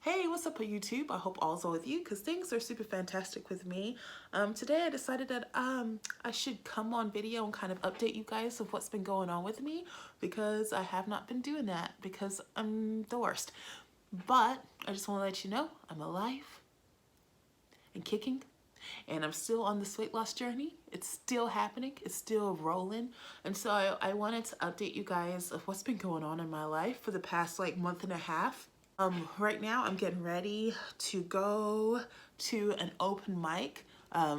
Hey, what's up YouTube? I hope all's well with you because things are super fantastic with me. Today I decided that I should come on video and kind of update you guys of what's been going on with me because I have not been doing that because I'm the worst. But I just want to let you know I'm alive and kicking and I'm still on this weight loss journey. It's still happening. It's still rolling. And so I wanted to update you guys of what's been going on in my life for the past month and a half. Right now I'm getting ready to go to an open mic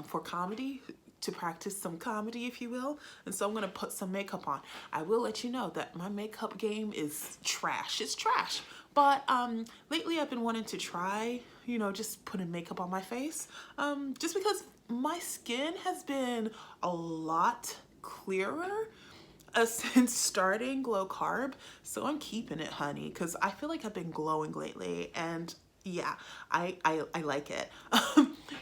for comedy, to practice some comedy, if you will. And so I'm gonna put some makeup on. I will let you know that my makeup game is trash. It's trash. But lately I've been wanting to try, just putting makeup on my face. Just because my skin has been a lot clearer since starting low carb, so I'm keeping it, honey, because I feel like I've been glowing lately, and yeah, I like it.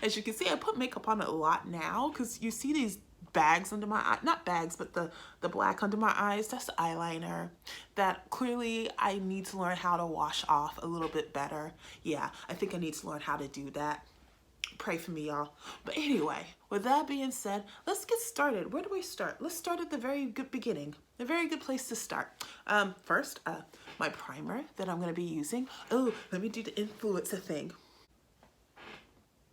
As you can see, I put makeup on a lot now because you see these bags under my eye, not bags, but the black under my eyes. That's the eyeliner that clearly I need to learn how to wash off a little bit better. Yeah, I think I need to learn how to do that. Pray for me, y'all. But anyway, with that being said, let's get started. Where do we start? Let's start at the very good beginning. A very good place to start. First, my primer that I'm going to be using. Oh, let me do the influencer thing.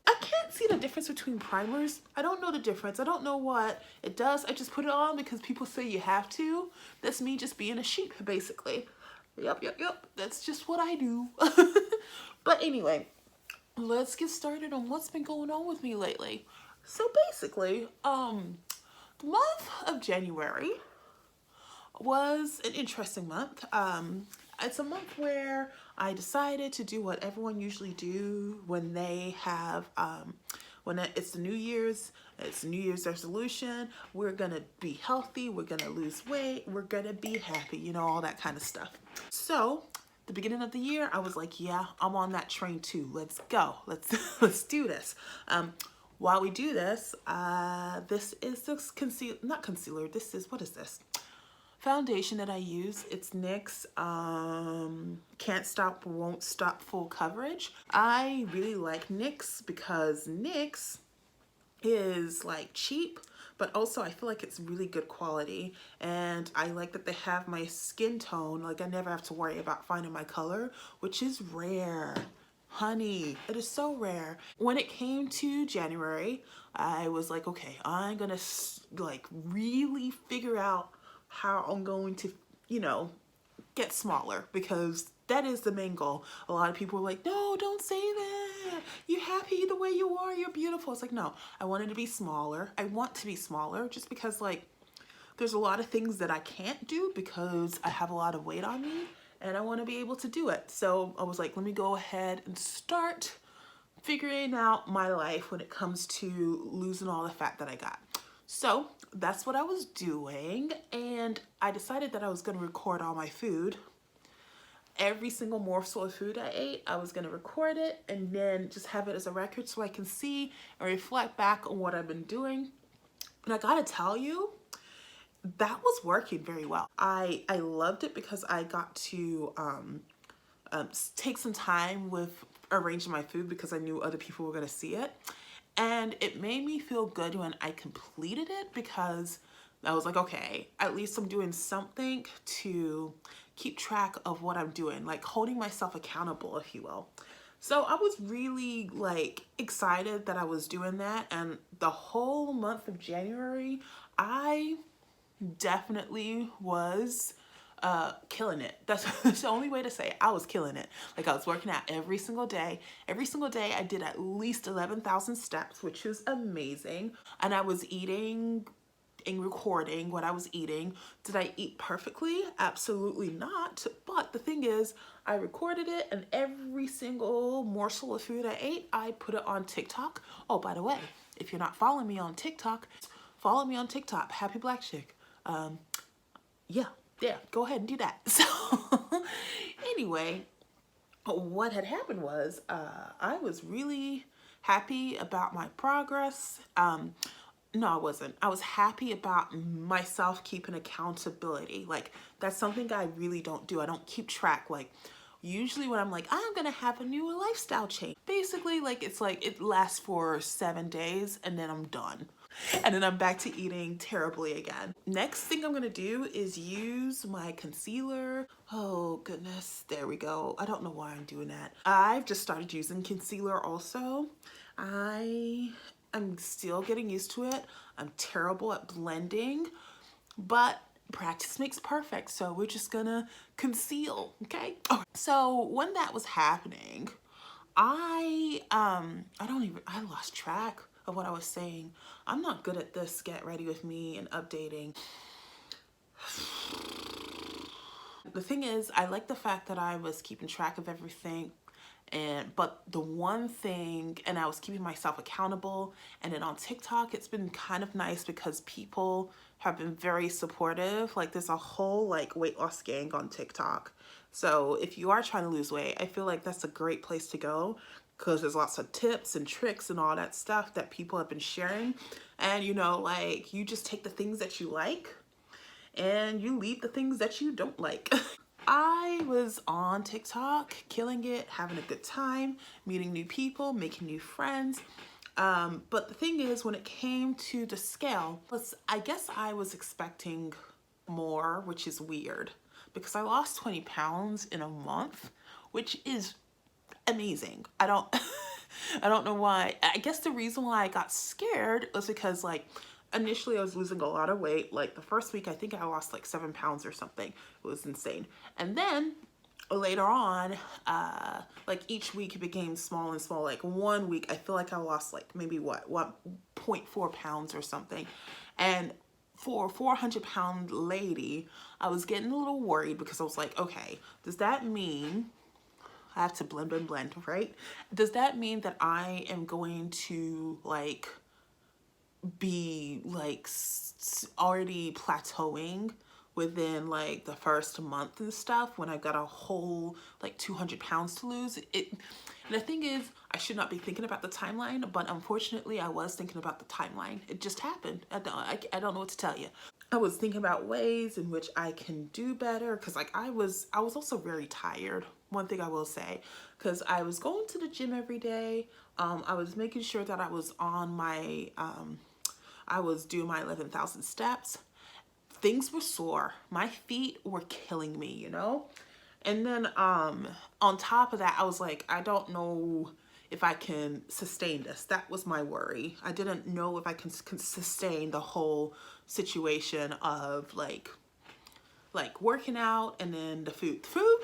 I can't see the difference between primers. I don't know the difference. I don't know what it does. I just put it on because people say you have to. That's me just being a sheep, basically. Yep. That's just what I do. But anyway, let's get started on what's been going on with me lately. So basically, the month of January was an interesting month. It's a month where I decided to do what everyone usually do when they have, it's the New Year's, it's New Year's resolution. We're gonna be healthy, we're gonna lose weight, we're gonna be happy, all that kind of stuff. So the beginning of the year, I was like, yeah, I'm on that train too. Let's go. Let's do this. While we do this, this is the not concealer. This is, what is this? Foundation that I use. It's NYX Can't Stop, Won't Stop Full Coverage. I really like NYX because NYX is cheap, but also I feel like it's really good quality, and I like that they have my skin tone. I never have to worry about finding my color, which is rare. Honey, it is so rare. When it came to January, I was like, okay, I'm gonna really figure out how I'm going to, get smaller, because that is the main goal. A lot of people are like, no, don't say that. You're happy the way you are. You're beautiful. It's like, no, I wanted to be smaller. I want to be smaller just because there's a lot of things that I can't do because I have a lot of weight on me and I want to be able to do it. So I was like, let me go ahead and start figuring out my life when it comes to losing all the fat that I got. So that's what I was doing, and I decided that I was going to record all my food. Every single morsel of food I ate, I was going to record it and then just have it as a record so I can see and reflect back on what I've been doing. And I gotta tell you, that was working very well. I loved it because I got to take some time with arranging my food because I knew other people were going to see it. And it made me feel good when I completed it because I was like, okay, at least I'm doing something to keep track of what I'm doing, holding myself accountable, if you will. So I was really excited that I was doing that. And the whole month of January, I definitely was killing it. That's the only way to say it. I was killing it. I was working out every single day. Every single day I did at least 11,000 steps, which was amazing. And I was eating and recording what I was eating. Did I eat perfectly? Absolutely not. But the thing is, I recorded it, and every single morsel of food I ate, I put it on TikTok. Oh, by the way, if you're not following me on TikTok, follow me on TikTok, Happy Black Chick. Yeah, go ahead and do that. So anyway, what had happened was I was really happy about my progress. No, I wasn't. I was happy about myself keeping accountability. That's something I really don't do. I don't keep track. Usually when I'm like, I'm gonna have a new lifestyle change, basically like it's like it lasts for 7 days and then I'm done. And then I'm back to eating terribly again. Next thing I'm gonna do is use my concealer. Oh goodness, there we go. I don't know why I'm doing that. I've just started using concealer also. I'm still getting used to it. I'm terrible at blending, but practice makes perfect. So we're just gonna conceal, okay? Oh, so when that was happening, I lost track of what I was saying. I'm not good at this get ready with me and updating. The thing is, I like the fact that I was keeping track of everything, but the one thing, and I was keeping myself accountable, and then on TikTok it's been kind of nice because people have been very supportive. Like there's a whole like weight loss gang on TikTok. So if you are trying to lose weight, I feel like that's a great place to go because there's lots of tips and tricks and all that stuff that people have been sharing. And you know, like you just take the things that you like and you leave the things that you don't like. I was on TikTok, killing it, having a good time, meeting new people, making new friends. But the thing is, when it came to the scale, I guess I was expecting more, which is weird because I lost 20 pounds in a month, which is amazing. I don't I don't know why. I guess the reason why I got scared was because like initially I was losing a lot of weight. Like the first week I think I lost like 7 pounds or something. It was insane. And then later on, like each week it became small and small. Like one week I feel like I lost like maybe what 0.4 pounds or something. And for a 400-pound lady, I was getting a little worried because I was like, okay, does that mean I have to blend, right? Does that mean that I am going to like be like already plateauing within like the first month and stuff when I've got a whole like 200 pounds to lose? And the thing is, I should not be thinking about the timeline, but unfortunately I was thinking about the timeline. It just happened. I don't know what to tell you. I was thinking about ways in which I can do better because like I was also very tired. One thing I will say, because I was going to the gym every day. I was making sure that I was on my, I was doing my 11,000 steps. Things were sore. My feet were killing me, you know? And then on top of that, I was like, I don't know if I can sustain this. That was my worry. I didn't know if I can sustain the whole situation of like working out and then the food. The food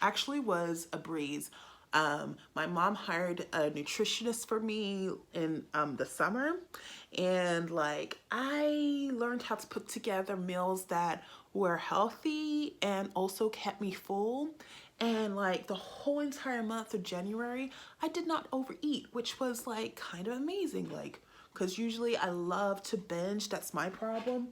actually was a breeze. My mom hired a nutritionist for me in the summer, and like I learned how to put together meals that were healthy and also kept me full. And like the whole entire month of January, I did not overeat, which was like kind of amazing. Like, because usually I love to binge, that's my problem.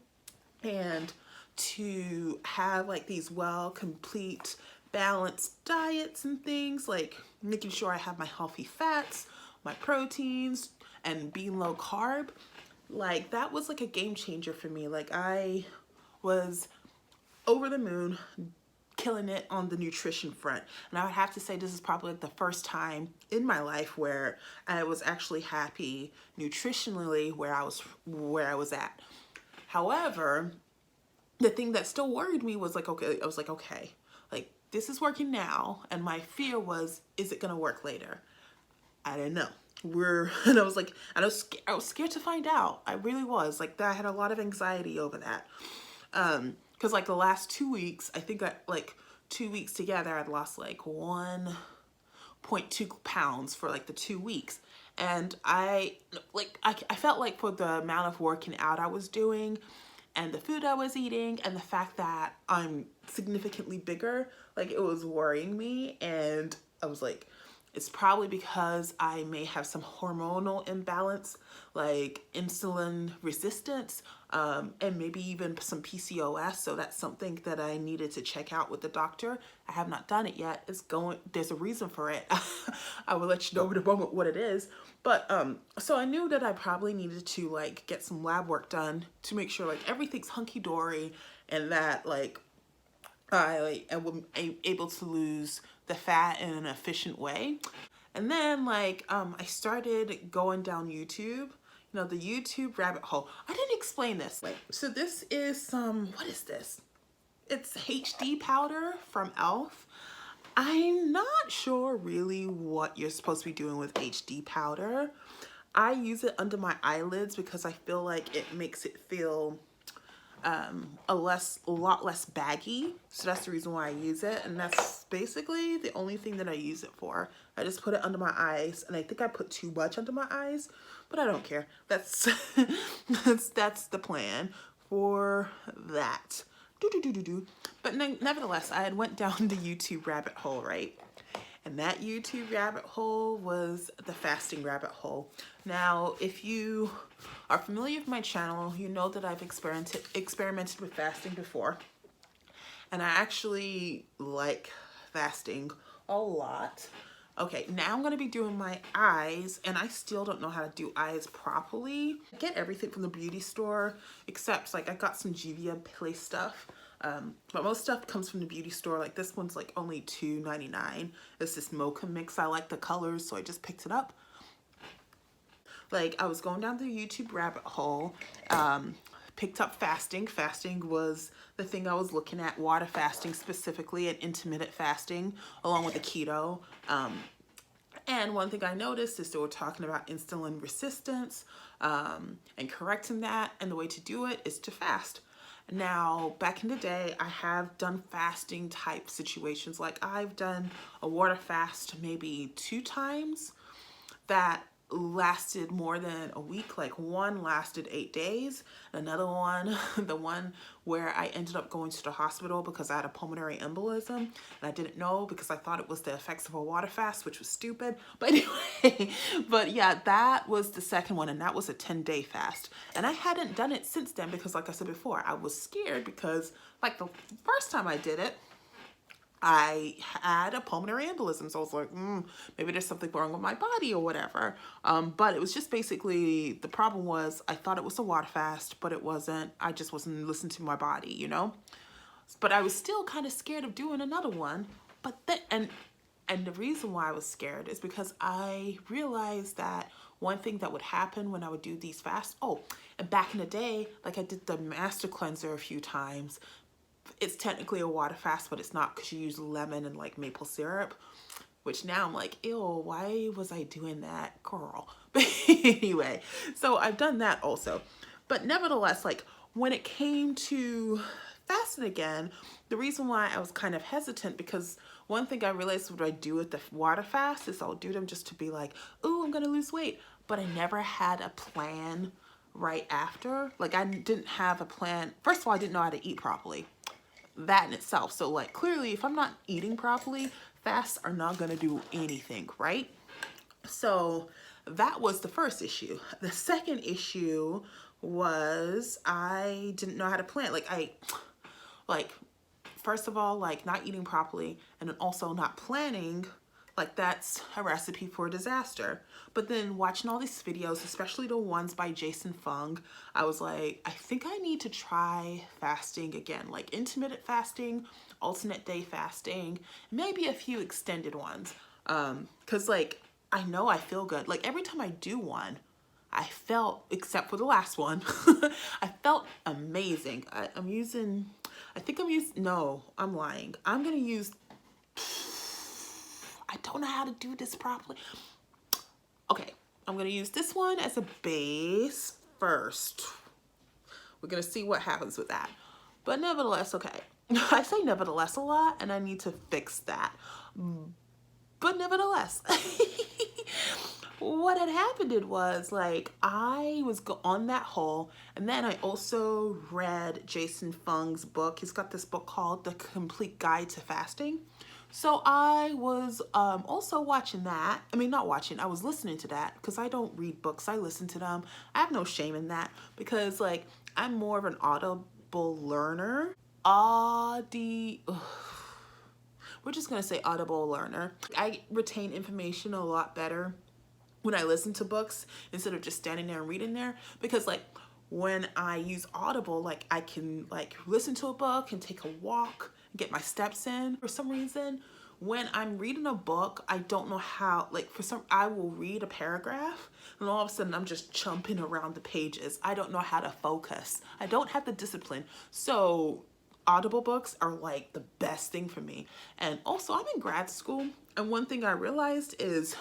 And to have like these complete balanced diets and things, like making sure I have my healthy fats, my proteins, and being low carb, like that was like a game changer for me. Like I was over the moon, killing it on the nutrition front. And I would have to say this is probably like the first time in my life where I was actually happy nutritionally where I was at. However, the thing that still worried me was like, okay, I was like, okay, like this is working now. And my fear was, is it going to work later? I didn't know. And I was like, I was scared to find out. I really was like that. I had a lot of anxiety over that. Cause like the last 2 weeks, I think that like 2 weeks together, I'd lost like 1.2 pounds for like the 2 weeks. And I felt like for the amount of working out I was doing and the food I was eating and the fact that I'm significantly bigger, like it was worrying me. And I was like, it's probably because I may have some hormonal imbalance, like insulin resistance, and maybe even some PCOS. So that's something that I needed to check out with the doctor. I have not done it yet. There's a reason for it. I will let you know in a moment what it is. But so I knew that I probably needed to like get some lab work done to make sure like everything's hunky-dory and that like I am able to lose the fat in an efficient way. And then like I started going down YouTube, the YouTube rabbit hole. I didn't explain this. Like, so this is some, what is this? It's HD powder from e.l.f. I'm not sure really what you're supposed to be doing with HD powder. I use it under my eyelids because I feel like it makes it feel a lot less baggy. So that's the reason why I use it. And that's basically the only thing that I use it for. I just put it under my eyes, and I think I put too much under my eyes, but I don't care. That's that's the plan for that. But nevertheless, I had went down the YouTube rabbit hole, right? And that YouTube rabbit hole was the fasting rabbit hole. Now, if you are familiar with my channel, you know that I've experimented with fasting before. And I actually like fasting a lot. Okay, now I'm going to be doing my eyes, and I still don't know how to do eyes properly. I get everything from the beauty store, except like I got some GRWM Play stuff. But most stuff comes from the beauty store. Like this one's like only $2.99. It's this mocha mix. I like the colors, so I just picked it up. Like I was going down the YouTube rabbit hole, picked up fasting. Fasting was the thing I was looking at, water fasting specifically, and intermittent fasting along with the keto. And one thing I noticed is they were talking about insulin resistance and correcting that. And the way to do it is to fast. Now, back in the day, I have done fasting type situations. Like I've done a water fast maybe 2 times that lasted more than a week. Like one lasted 8 days. Another one, the one where I ended up going to the hospital because I had a pulmonary embolism, and I didn't know because I thought it was the effects of a water fast, which was stupid. But anyway, but yeah, that was the second one, and that was a 10-day fast. And I hadn't done it since then because, like I said before, I was scared because like the first time I did it, I had a pulmonary embolism, so I was like, maybe there's something wrong with my body or whatever. But it was just basically, the problem was I thought it was a water fast, but it wasn't. I just wasn't listening to my body, you know? But I was still kind of scared of doing another one. But then, and the reason why I was scared is because I realized that one thing that would happen when I would do these fasts, and back in the day, like I did the master cleanser a few times. It's technically a water fast, but it's not because you use lemon and like maple syrup, which now I'm like, ew, why was I doing that, girl? But anyway, so I've done that also. But nevertheless, like when it came to fasting again, the reason why I was kind of hesitant, because one thing I realized what I do with the water fast is I'll do them just to be like, ooh, I'm gonna lose weight. But I never had a plan right after. Like I didn't have a plan. First of all, I didn't know how to eat properly. That in itself. So like clearly if I'm not eating properly, fasts are not going to do anything, right? So that was the first issue. The second issue was I didn't know how to plan. First of all, like not eating properly, and then also not planning. Like that's a recipe for disaster. But then watching all these videos, especially the ones by Jason Fung, I was like, I think I need to try fasting again, like intermittent fasting, alternate day fasting, maybe a few extended ones. Cause like, I know I feel good. Like every time I do one, I felt, except for the last one, I felt amazing. No, I'm lying. I'm gonna use, I don't know how to do this properly. Okay, I'm gonna use this one as a base first. We're gonna see what happens with that. But nevertheless, okay. I say nevertheless a lot, and I need to fix that. But nevertheless, what had happened was like I was on that hole, and then I also read Jason Fung's book. He's got this book called The Complete Guide to Fasting. So I was also watching that. I mean, not watching, I was listening to that because I don't read books. I listen to them. I have no shame in that because like I'm more of an audible learner. We're just going to say audible learner. I retain information a lot better when I listen to books instead of just standing there and reading there, because like when I use Audible, like I can like listen to a book and take a walk, get my steps in. For some reason, when I'm reading a book, I don't know how, like I will read a paragraph and all of a sudden I'm just jumping around the pages. I don't know how to focus. I don't have the discipline. So Audible books are like the best thing for me. And also I'm in grad school, and one thing I realized is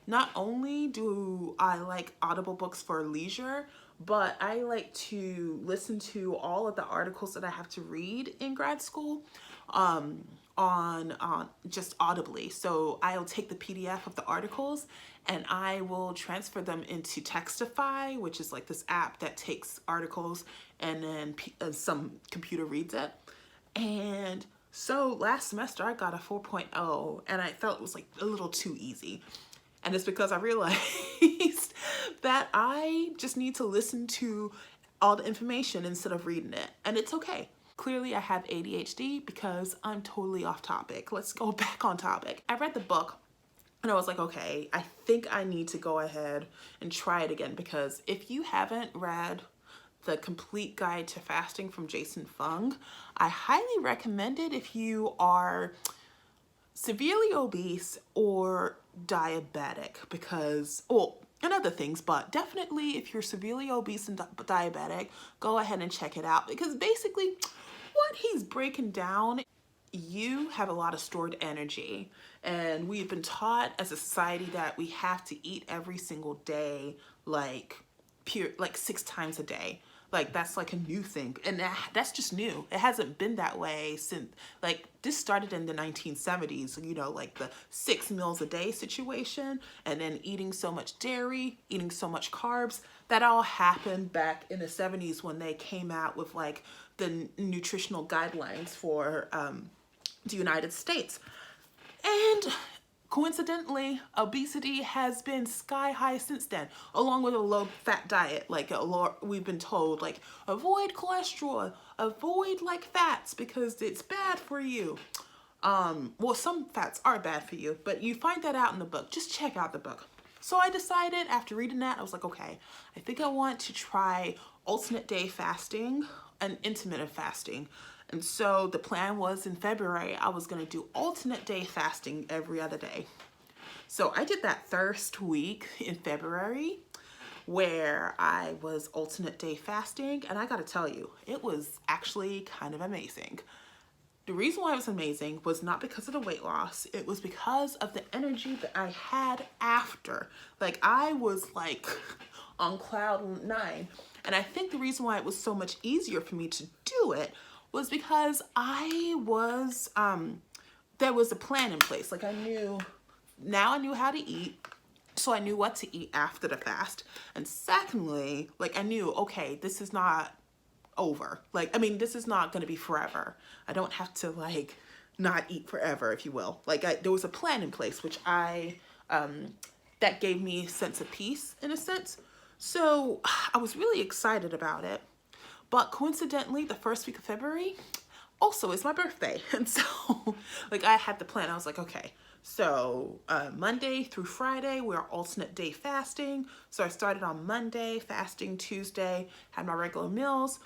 not only do I like Audible books for leisure, but I like to listen to all of the articles that I have to read in grad school on just audibly. So I'll take the PDF of the articles and I will transfer them into Textify, which is like this app that takes articles and then some computer reads it. And so last semester I got a 4.0 and I felt it was like a little too easy. And it's because I realized that I just need to listen to all the information instead of reading it. And it's okay. Clearly I have ADHD because I'm totally off topic. Let's go back on topic. I read the book and I was like, okay, I think I need to go ahead and try it again, because if you haven't read The Complete Guide to Fasting from Jason Fung, I highly recommend it if you are severely obese or diabetic, because, well, and other things, but definitely if you're severely obese and diabetic, go ahead and check it out, because basically what he's breaking down, you have a lot of stored energy, and we've been taught as a society that we have to eat every single day, like 6 times a day. Like that's like a new thing, and that's just new. It hasn't been that way since, like, this started in the 1970s, you know, like the 6 meals a day situation, and then eating so much dairy, eating so much carbs. That all happened back in the 70s when they came out with like the nutritional guidelines for the United States. And coincidentally, obesity has been sky high since then, along with a low fat diet. Like we've been told, like, avoid cholesterol, avoid like fats because it's bad for you. Well, some fats are bad for you, but you find that out in the book. Just check out the book. So I decided after reading that, I was like, okay, I think I want to try alternate day fasting and intermittent fasting. And so the plan was in February, I was gonna do alternate day fasting every other day. So I did that first week in February where I was alternate day fasting, and I gotta tell you, it was actually kind of amazing. The reason why it was amazing was not because of the weight loss, it was because of the energy that I had after. Like I was like on cloud 9. And I think the reason why it was so much easier for me to do it was because I was, there was a plan in place. Like I knew how to eat, so I knew what to eat after the fast. And secondly, like I knew, okay, this is not over. Like, I mean, this is not gonna be forever. I don't have to like not eat forever, if you will. Like there was a plan in place, which that gave me a sense of peace in a sense. So I was really excited about it. But coincidentally, the first week of February also is my birthday. And so like I had the plan. I was like, okay, so Monday through Friday, we're alternate day fasting. So I started on Monday, fasting Tuesday, had my regular meals.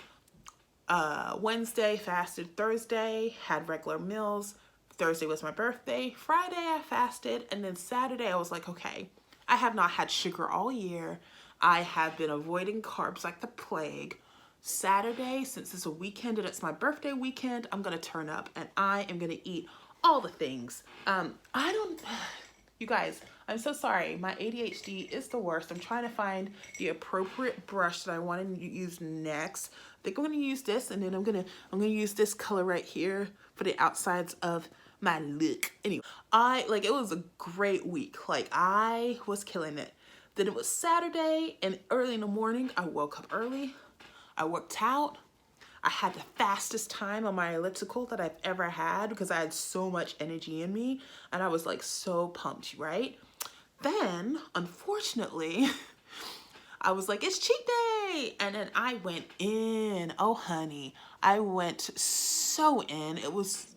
Wednesday, fasted Thursday, had regular meals. Thursday was my birthday. Friday, I fasted. And then Saturday, I was like, okay, I have not had sugar all year. I have been avoiding carbs like the plague. Saturday, since it's a weekend and it's my birthday weekend, I'm gonna turn up and I am gonna eat all the things. You guys, I'm so sorry. My ADHD is the worst. I'm trying to find the appropriate brush that I want to use next. I think I'm gonna use this, and then I'm gonna use this color right here for the outsides of my look. Anyway, it was a great week. Like I was killing it. Then it was Saturday, and early in the morning, I woke up early. I worked out. I had the fastest time on my elliptical that I've ever had because I had so much energy in me and I was like so pumped, right? Then, unfortunately, I was like, it's cheat day. And then I went in. Oh, honey, I went so in. It was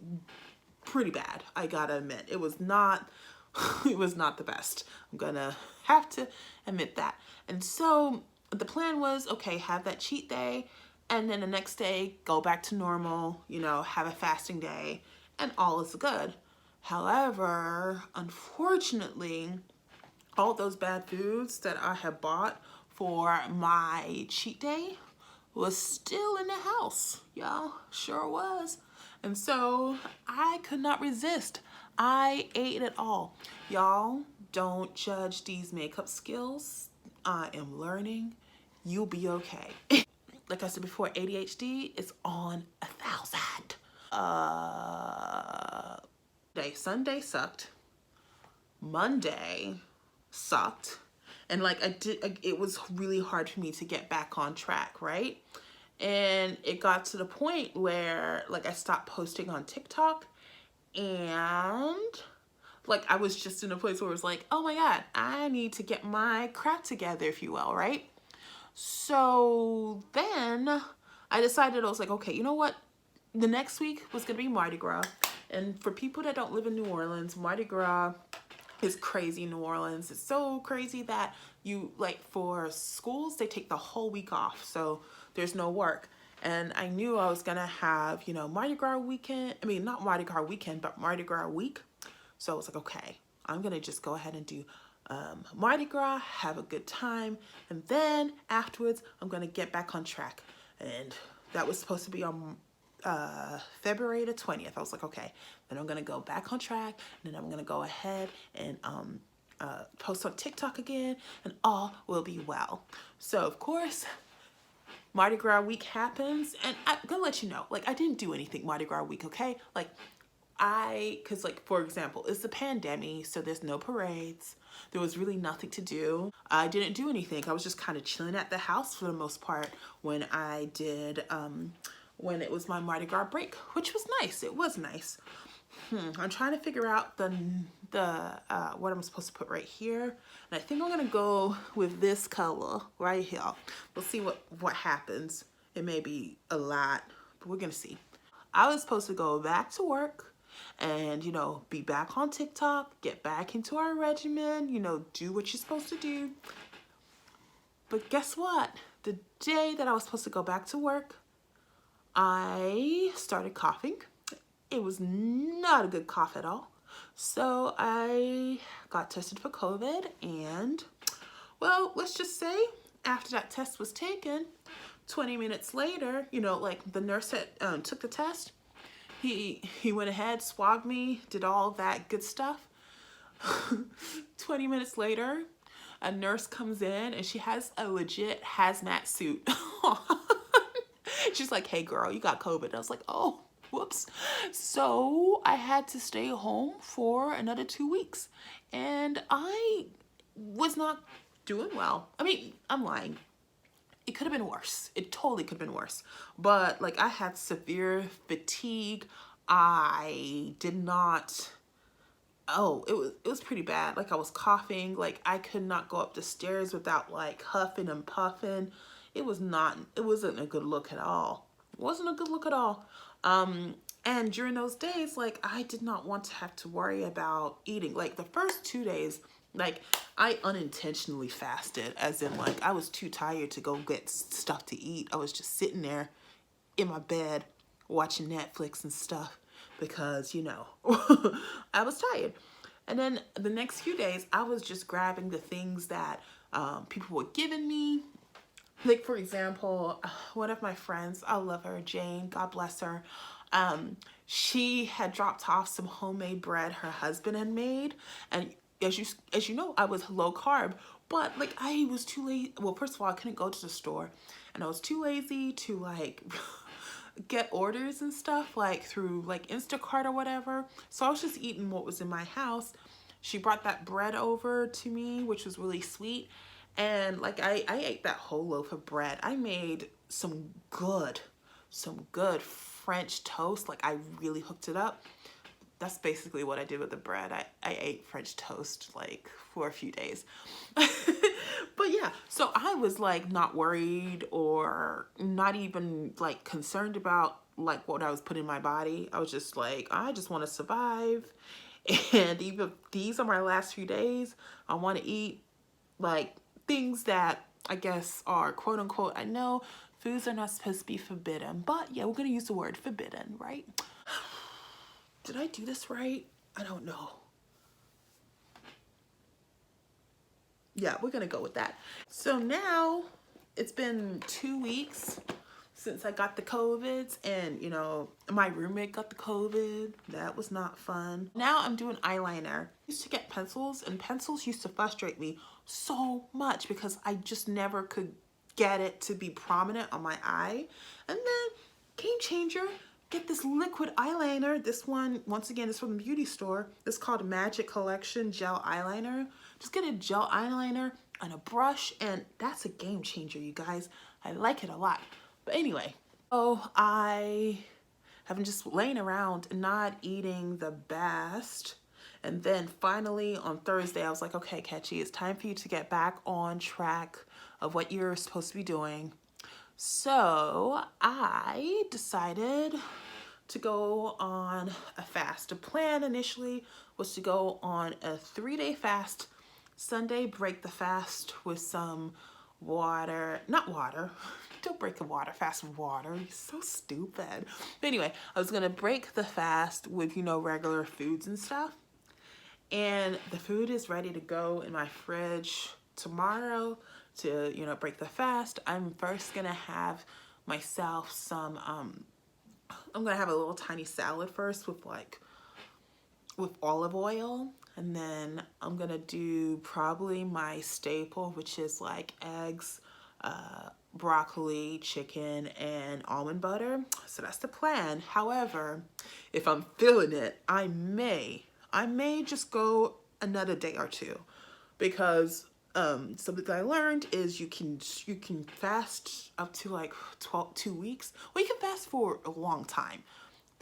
pretty bad, I gotta admit. It was not the best. I'm gonna have to admit that. And so the plan was, okay, have that cheat day, and then the next day, go back to normal, you know, have a fasting day, and all is good. However, unfortunately, all those bad foods that I had bought for my cheat day was still in the house, y'all. Sure was. And so I could not resist. I ate it all. Y'all, don't judge these makeup skills. I am learning. You'll be okay. Like I said before, ADHD is on 1,000. Sunday sucked. Monday sucked. And like it was really hard for me to get back on track, right? And it got to the point where like I stopped posting on TikTok, and like I was just in a place where it was like, oh my God, I need to get my crap together, if you will, right? So then I decided, I was like, okay, you know what? The next week was gonna be Mardi Gras. And for people that don't live in New Orleans, Mardi Gras is crazy in New Orleans. It's so crazy that you, like for schools, they take the whole week off. So there's no work. And I knew I was gonna have, you know, Mardi Gras weekend. I mean, not Mardi Gras weekend, but Mardi Gras week. So I was like, okay, I'm gonna just go ahead and do Mardi Gras, have a good time. And then afterwards, I'm gonna get back on track. And that was supposed to be on February the 20th. I was like, okay, then I'm gonna go back on track, and then I'm gonna go ahead and post on TikTok again, and all will be well. So of course, Mardi Gras week happens, and I'm gonna let you know, like I didn't do anything Mardi Gras week, okay? Like cause like for example, it's the pandemic, so there's no parades. There was really nothing to do. I didn't do anything. I was just kind of chilling at the house for the most part when I did when it was my Mardi Gras break, which was nice. It was nice. I'm trying to figure out the what I'm supposed to put right here. And I think I'm gonna go with this color right here. We'll see what happens. It may be a lot, but we're gonna see. I was supposed to go back to work and, you know, be back on TikTok, get back into our regimen, you know, do what you're supposed to do. But guess what? The day that I was supposed to go back to work, I started coughing. It was not a good cough at all. So I got tested for COVID, and well, let's just say after that test was taken, 20 minutes later, you know, like the nurse that took the test, he went ahead, swabbed me, did all that good stuff. 20 minutes later, a nurse comes in and she has a legit hazmat suit. She's like, hey girl, you got COVID. I was like, oh, whoops. So I had to stay home for another 2 weeks, and I was not doing well. I mean, I'm lying. It could have been worse. It totally could have been worse. But like I had severe fatigue. I did not, oh, it was pretty bad. Like I was coughing. Like I could not go up the stairs without like huffing and puffing. It wasn't a good look at all. It wasn't a good look at all. And during those days, like I did not want to have to worry about eating. Like the first 2 days, like I unintentionally fasted, as in like I was too tired to go get stuff to eat. I was just sitting there in my bed watching Netflix and stuff because, you know, I was tired. And then the next few days, I was just grabbing the things that people were giving me. Like, for example, one of my friends, I love her, Jane, God bless her. She had dropped off some homemade bread her husband had made. And as you know, I was low carb, but like I was too late. Well, first of all, I couldn't go to the store, and I was too lazy to like get orders and stuff like through like Instacart or whatever. So I was just eating what was in my house. She brought that bread over to me, which was really sweet. And like I ate that whole loaf of bread. I made some good French toast. Like I really hooked it up. That's basically what I did with the bread. I ate French toast like for a few days. But yeah, so I was like not worried or not even like concerned about like what I was putting in my body. I was just like, I just want to survive. And even these are my last few days, I want to eat like things that I guess are quote unquote, I know foods are not supposed to be forbidden, but yeah, we're going to use the word forbidden, right? Did I do this right? I don't know. Yeah, we're gonna go with that. So now it's been 2 weeks since I got the COVIDs, and you know, my roommate got the COVID. That was not fun. Now I'm doing eyeliner. I used to get pencils, and pencils used to frustrate me so much because I just never could get it to be prominent on my eye. And then game changer, get this liquid eyeliner. This one, once again, is from the beauty store. It's called Magic Collection Gel Eyeliner. Just get a gel eyeliner and a brush, and that's a game changer, you guys. I like it a lot. But anyway, oh, I have been just laying around and not eating the best. And then finally on Thursday, I was like, okay, Ketchy, it's time for you to get back on track of what you're supposed to be doing. So I decided to go on a fast. The plan initially was to go on a 3-day fast. Sunday, break the fast with some water, not water, don't break a water fast with water, you're so stupid. But anyway, I was gonna break the fast with, you know, regular foods and stuff. And the food is ready to go in my fridge tomorrow to, you know, break the fast. I'm first gonna have myself some, I'm gonna have a little tiny salad first with olive oil. And then I'm gonna do probably my staple, which is like eggs, broccoli, chicken, and almond butter. So that's the plan. However, if I'm feeling it, I may just go another day or two, because something that I learned is you can fast up to like 2 weeks. Well, you can fast for a long time.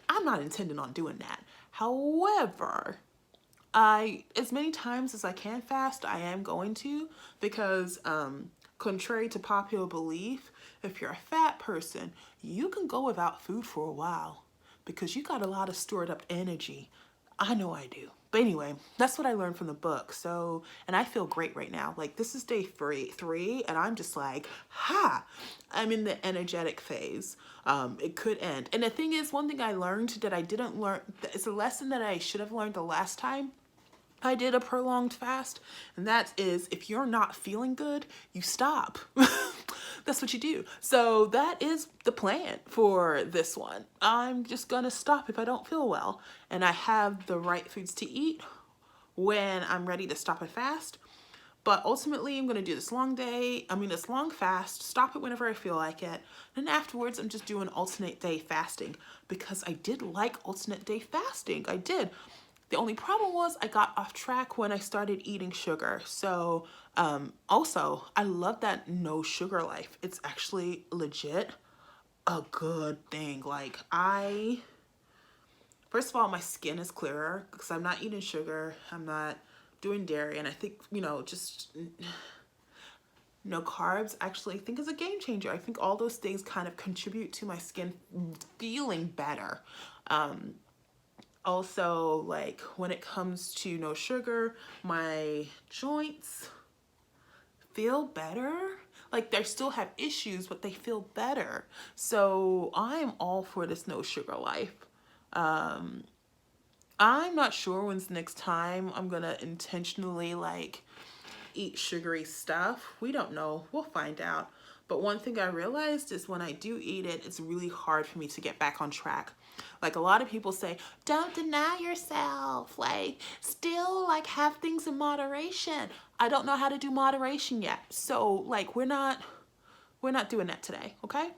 I'm not intending on doing that. However, as many times as I can fast, I am going to, because contrary to popular belief, if you're a fat person, you can go without food for a while because you got a lot of stored up energy. I know I do. But anyway, that's what I learned from the book. So, and I feel great right now. Like, this is day three, and I'm just like, ha! I'm in the energetic phase. It could end. And the thing is, one thing I learned that I didn't learn, it's a lesson that I should have learned the last time I did a prolonged fast, and that is, if you're not feeling good, you stop. That's what you do. So that is the plan for this one. I'm just gonna stop if I don't feel well, and I have the right foods to eat when I'm ready to stop and fast. But ultimately, I'm gonna do this this long fast, stop it whenever I feel like it. And afterwards, I'm just doing alternate day fasting, because I did like alternate day fasting. I did. The only problem was I got off track when I started eating sugar. So also, I love that no sugar life. It's actually legit a good thing. Like, first of all, my skin is clearer because I'm not eating sugar. I'm not doing dairy. And I think, you know, just no carbs actually I think is a game changer. I think all those things kind of contribute to my skin feeling better. Also, like, when it comes to no sugar, my joints feel better. Like, they still have issues, but they feel better. So I'm all for this no sugar life. I'm not sure when's the next time I'm gonna intentionally like eat sugary stuff. We don't know. We'll find out. But one thing I realized is when I do eat it, it's really hard for me to get back on track. Like, a lot of people say, don't deny yourself, like, still like have things in moderation. I don't know how to do moderation yet. So like, we're not doing that today, okay?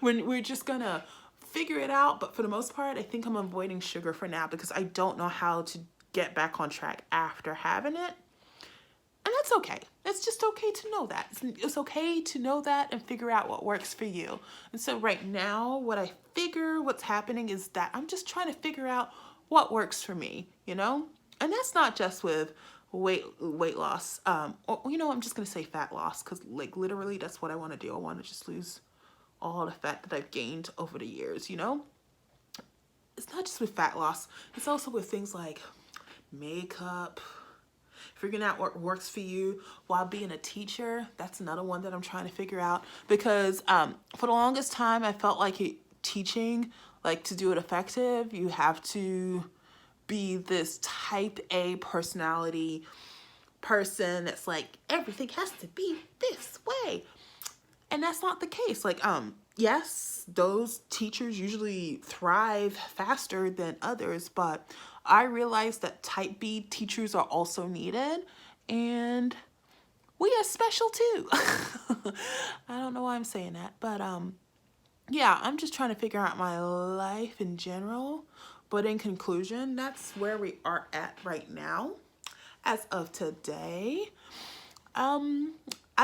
We're just gonna figure it out. But for the most part, I think I'm avoiding sugar for now because I don't know how to get back on track after having it. And that's okay. It's just okay to know that. It's okay to know that and figure out what works for you. And so right now, what's happening is that I'm just trying to figure out what works for me, you know? And that's not just with weight loss. Or, you know, I'm just going to say fat loss, because like literally that's what I want to do. I want to just lose all the fat that I've gained over the years, you know? It's not just with fat loss. It's also with things like makeup, figuring out what works for you while being a teacher. That's another one that I'm trying to figure out, because for the longest time I felt like teaching, like, to do it effective, you have to be this type A personality person that's like, everything has to be this way. And that's not the case. Like, yes, those teachers usually thrive faster than others, but I realized that type B teachers are also needed, and we are special too. I don't know why I'm saying that, but yeah, I'm just trying to figure out my life in general. But in conclusion, that's where we are at right now. As of today, I'm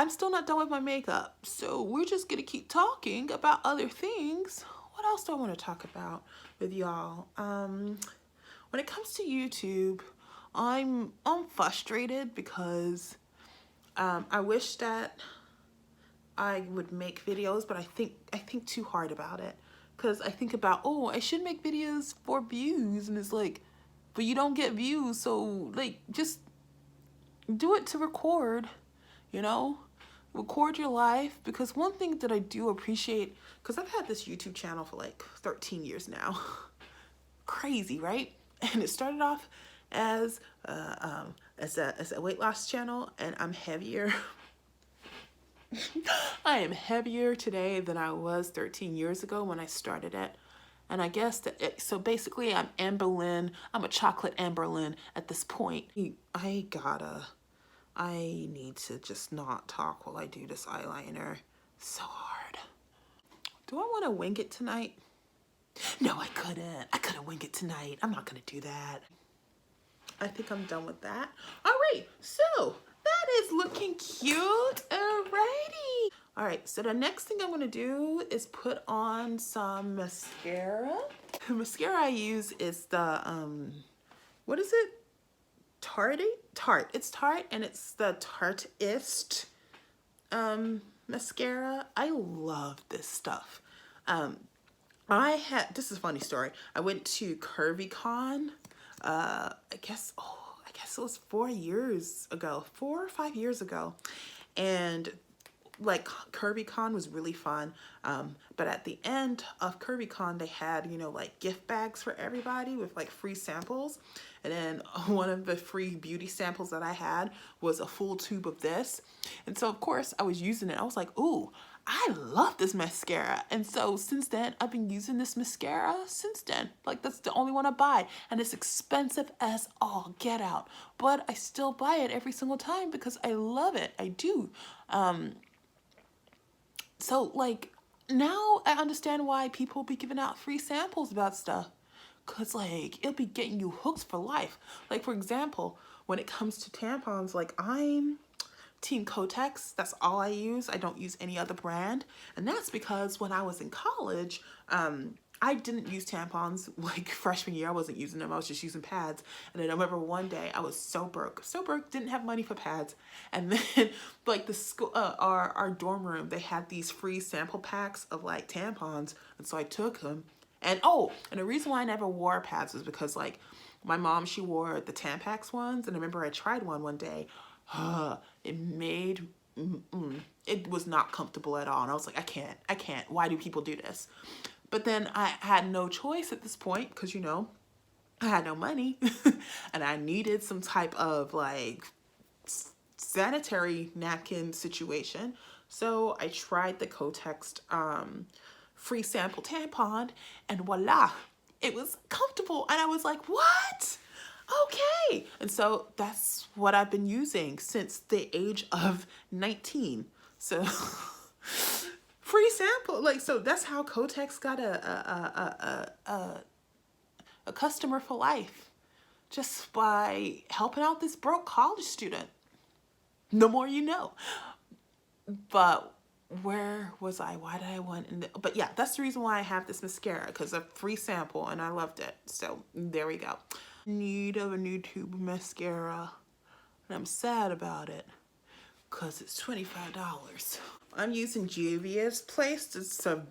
still not done with my makeup, so we're just gonna keep talking about other things. What else do I want to talk about with y'all? When it comes to YouTube, I'm frustrated because I wish that I would make videos, but I think too hard about it. Because I think about, oh, I should make videos for views, and it's like, but you don't get views, so like just do it to record, you know? Record your life. Because one thing that I do appreciate, because I've had this YouTube channel for like 13 years now. Crazy, right? And it started off as a weight loss channel, and I'm heavier. I am heavier today than I was 13 years ago when I started it. And I guess that so basically I'm Amberlynn. I'm a chocolate Amberlynn at this point. I need to just not talk while I do this eyeliner. So hard. Do I want to wing it tonight? No, I couldn't. I couldn't wing it tonight. I'm not going to do that. I think I'm done with that. All right, so that is looking cute. Alrighty. All right, so the next thing I'm gonna do is put on some mascara. The mascara I use is the, what is it? Tarte? It's Tarte, and it's the Tarteist mascara. I love this stuff. This is a funny story. I went to CurvyCon, I guess it was 4 or 5 years ago. And like CurvyCon was really fun. But at the end of CurvyCon, they had, you know, like gift bags for everybody with like free samples. And then one of the free beauty samples that I had was a full tube of this. And so of course I was using it. I was like, ooh, I love this mascara. And so since then, I've been using this mascara since then. Like, that's the only one I buy. And it's expensive as all get out. But I still buy it every single time because I love it. I do. So, like, now I understand why people be giving out free samples about stuff. Because, like, it'll be getting you hooked for life. Like, for example, when it comes to tampons, like, I'm Team Kotex. That's all I use. I don't use any other brand. And that's because when I was in college, I didn't use tampons. Like freshman year, I wasn't using them. I was just using pads. And then I remember one day I was so broke, didn't have money for pads. And then like the school, our dorm room, they had these free sample packs of like tampons. And so I took them. And and the reason why I never wore pads was because like my mom, she wore the Tampax ones. And I remember I tried one day. It was not comfortable at all. And I was like, I can't. Why do people do this? But then I had no choice at this point because, you know, I had no money and I needed some type of like sanitary napkin situation. So I tried the Kotex free sample tampon, and voila, it was comfortable. And I was like, what? Okay. And so that's what I've been using since the age of 19. So free sample, like, so that's how Kotex got a customer for life, just by helping out this broke college student. The more you know. But where was I? Why did I want? But yeah, that's the reason why I have this mascara, because a free sample and I loved it. So there we go. Need of a new tube of mascara, and I'm sad about it because it's $25. I'm using Juvia's Place. It's I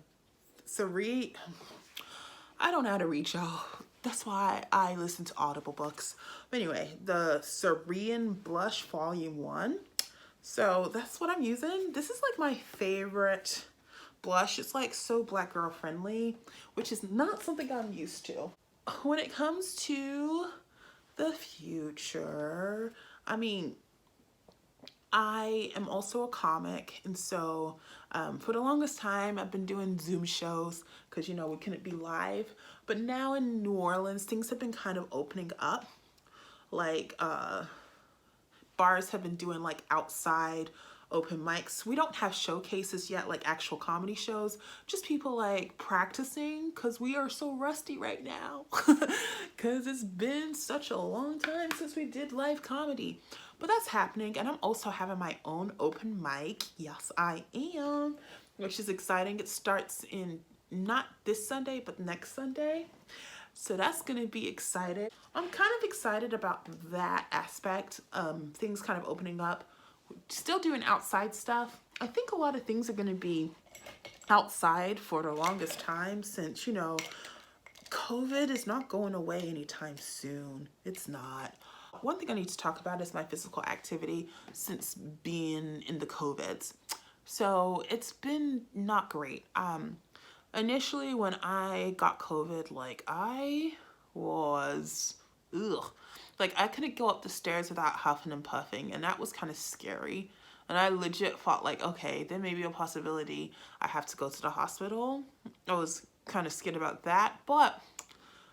don't know how to read, y'all. That's why I listen to Audible books. But anyway, the Serene Blush Volume 1. So that's what I'm using. This is like my favorite blush. It's like so black girl friendly, which is not something I'm used to. When it comes to The future. I mean, I am also a comic, and so for the longest time I've been doing Zoom shows because, you know, we couldn't be live. But now in New Orleans, things have been kind of opening up. Like bars have been doing like outside open mics. We don't have showcases yet, like actual comedy shows, just people like practicing because we are so rusty right now because it's been such a long time since we did live comedy. But that's happening, and I'm also having my own open mic. Yes, I am, which is exciting. It starts in not this Sunday, but next Sunday. So that's going to be exciting. I'm kind of excited about that aspect. Things kind of opening up. Still doing outside stuff. I think a lot of things are going to be outside for the longest time since, you know, COVID is not going away anytime soon. It's not. One thing I need to talk about is my physical activity since being in the COVIDs. So it's been not great. Initially when I got COVID, like I was, ugh. Like I couldn't go up the stairs without huffing and puffing, and that was kind of scary. And I legit thought like, okay, there may be a possibility I have to go to the hospital. I was kind of scared about that, but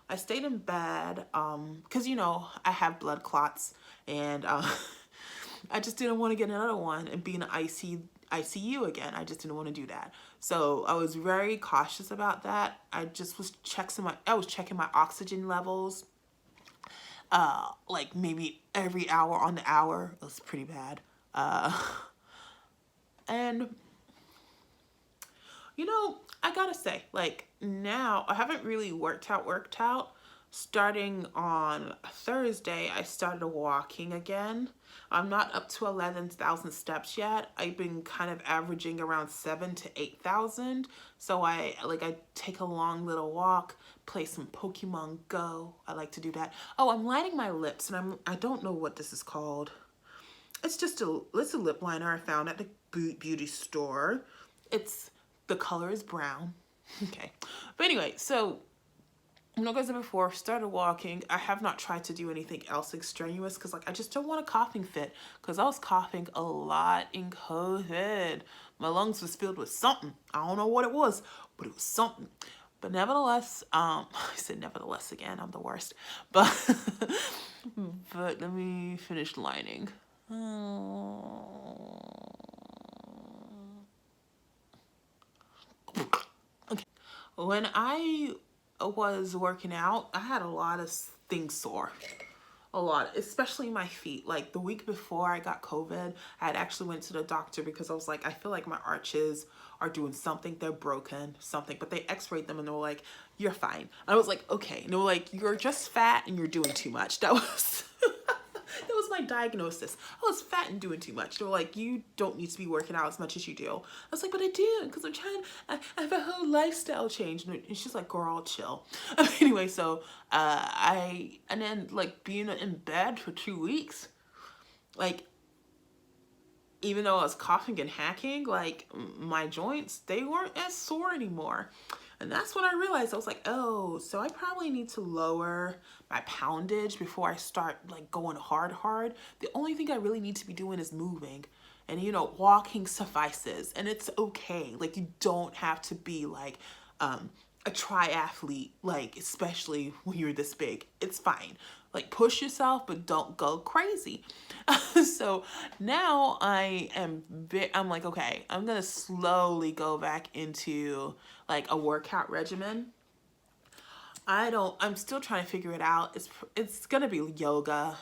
I stayed in bed because, you know, I have blood clots, and I just didn't want to get another one and be in the ICU again. I just didn't want to do that. So I was very cautious about that. I just was checking my oxygen levels like maybe every hour on the hour. It was pretty bad. And you know, I gotta say, like now I haven't really worked out. Starting on Thursday, I started walking again. I'm not up to 11,000 steps yet. I've been kind of averaging around 7,000 to 8,000. So I take a long little walk, play some Pokemon Go. I like to do that. Oh, I'm lining my lips, and I don't know what this is called. It's a lip liner I found at the beauty store. The color is brown. Okay. But anyway, so like I said before, started walking. I have not tried to do anything else extraneous because like I just don't want a coughing fit because I was coughing a lot in COVID. My lungs was filled with something. I don't know what it was, but it was something. But nevertheless, I said nevertheless again, I'm the worst. But but let me finish lining. Okay. When I was working out, I had a lot of things sore. A lot, especially my feet. Like the week before I got COVID, I had actually went to the doctor because I was like, I feel like my arches are doing something. They're broken, something. But they x-rayed them and they were like, you're fine. I was like, okay. And they were like, you're just fat and you're doing too much. That was that was my diagnosis. I was fat and doing too much. They were like, you don't need to be working out as much as you do. I was like, but I do, because I have a whole lifestyle change. And she's like, girl, chill. Anyway, so and then like being in bed for 2 weeks, like even though I was coughing and hacking, like my joints, they weren't as sore anymore. And that's when I realized, I was like, oh, so I probably need to lower my poundage before I start like going hard. The only thing I really need to be doing is moving. And, you know, walking suffices. And it's okay. Like, you don't have to be like a triathlete, like, especially when you're this big. It's fine. Like, push yourself, but don't go crazy. So now I'm like, okay, I'm going to slowly go back into like a workout regimen. I'm still trying to figure it out. It's going to be yoga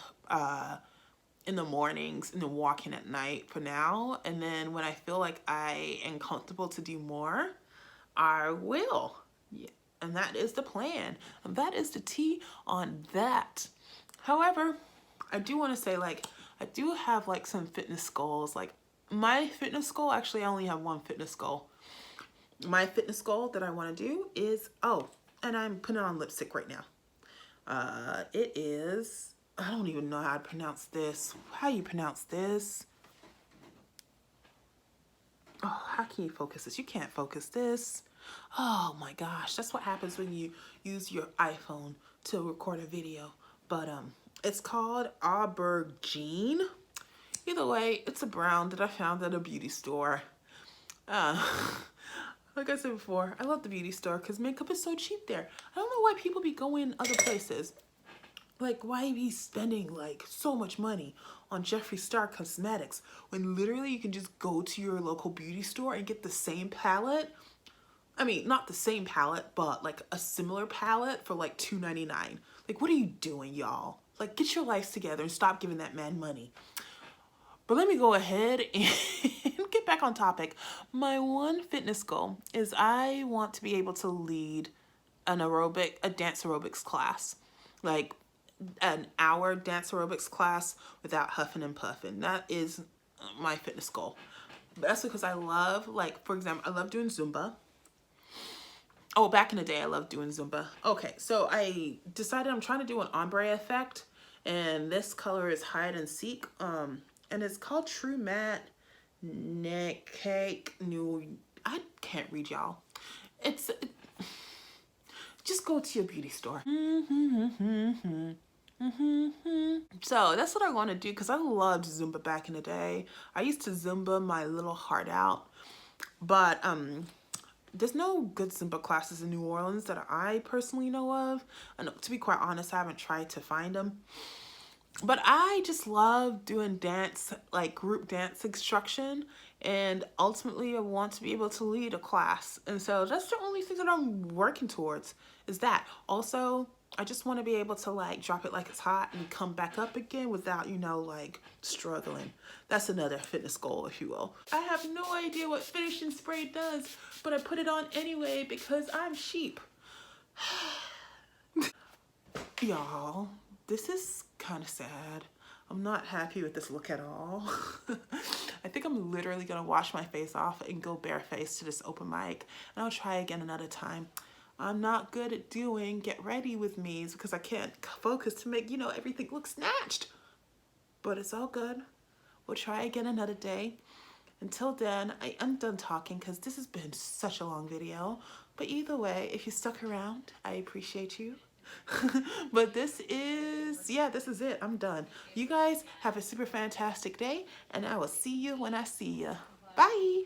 in the mornings and then walking at night for now. And then when I feel like I am comfortable to do more, I will. Yeah. And that is the plan. And that is the tea on that. However, I do want to say, like, I do have like some fitness goals. Like my fitness goal, actually I only have one fitness goal. My fitness goal that I want to do is, oh, and I'm putting on lipstick right now. It is, I don't even know how to pronounce this. How you pronounce this? Oh, how can you focus this? You can't focus this. Oh my gosh, that's what happens when you use your iPhone to record a video. But It's called Aubergine. Either way, it's a brown that I found at a beauty store. Uh, like I said before, I love the beauty store because makeup is so cheap there. I don't know why people be going other places. Like, why be spending like so much money on Jeffree Star Cosmetics when literally you can just go to your local beauty store and get the same palette? I mean, not the same palette, but like a similar palette for like $2.99. Like, what are you doing, y'all? Like, get your lives together and stop giving that man money. But let me go ahead and get back on topic. My one fitness goal is I want to be able to lead a dance aerobics class. Like an hour dance aerobics class without huffing and puffing. That is my fitness goal. That's because I love, like, for example, I love doing Zumba. Oh, back in the day, I loved doing Zumba. Okay, so I decided I'm trying to do an ombre effect, and this color is Hide and Seek. And it's called True Matte Neck Cake New. I can't read, y'all. Just go to your beauty store. So that's what I want to do because I loved Zumba back in the day. I used to Zumba my little heart out, but there's no good Zumba classes in New Orleans that I personally know of. And to be quite honest, I haven't tried to find them. But I just love doing dance, like group dance instruction, and ultimately I want to be able to lead a class. And so that's the only thing that I'm working towards, is that. Also, I just want to be able to like drop it like it's hot and come back up again without, you know, like struggling. That's another fitness goal, if you will. I have no idea what finishing spray does, but I put it on anyway because I'm sheep. Y'all, this is kind of sad. I'm not happy with this look at all. I think I'm literally gonna wash my face off and go barefaced to this open mic, and I'll try again another time. I'm not good at doing get ready with me's because I can't focus to make, you know, everything look snatched. But it's all good. We'll try again another day. Until then, I'm done talking because this has been such a long video. But either way, if you stuck around, I appreciate you. But this is it. I'm done. You guys have a super fantastic day, and I will see you when I see you. Bye.